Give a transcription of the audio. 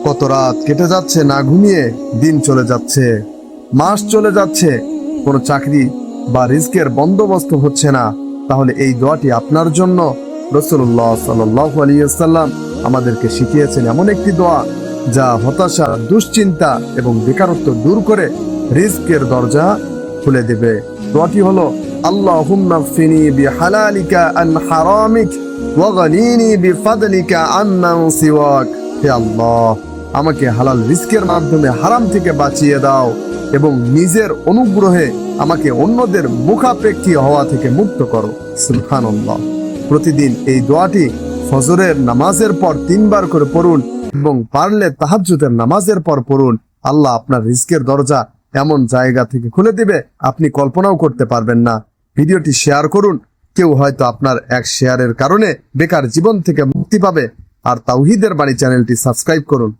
কত রাত কেটে যাচ্ছে না ঘুমিয়ে, দিন চলে যাচ্ছে, মাস চলে যাচ্ছে, কোনো চাকরি বা রিস্কের বন্দোবস্ত হচ্ছে না। তাহলে এই দোয়াটি আপনার জন্য। রাসূলুল্লাহ সাল্লাল্লাহু আলাইহি ওয়াসাল্লাম আমাদেরকে শিখিয়েছেন এমন একটি দোয়া যা হতাশা, দুশ্চিন্তা এবং বেকারত্ব দূর করে রিস্কের দরজা খুলে দেবে। দোয়াটি হলো, আল্লাহুম্মা ফিনি বিহালালিকা আন হারামিক ওয়া গনিনি বিফাদলিকা আম্মান সিওয়াক। হে আল্লাহ, আমাকে হালাল রিস্কের মাধ্যমে হারাম থেকে বাঁচিয়ে দাও এবং নিজের অনুগ্রহে আমাকে অন্যদের মুখাপেক্ষী হওয়া থেকে মুক্ত করো। সুবহানাল্লাহ। প্রতিদিন এই দোয়াটি ফজরের নামাজের পর 3 বার করে পড়ুন এবং পারলে তাহাজ্জুদের নামাজের পর পড়ুন। আল্লাহ আপনার রিস্কের দরজা এমন জায়গা থেকে খুলে দিবে আপনি কল্পনাও করতে পারবেন না। ভিডিওটি শেয়ার করুন, কেউ হয়তো আপনার এক শেয়ারের কারণে বেকার জীবন থেকে মুক্তি পাবে। আর তাওহীদের বাণী চ্যানেলটি সাবস্ক্রাইব করুন।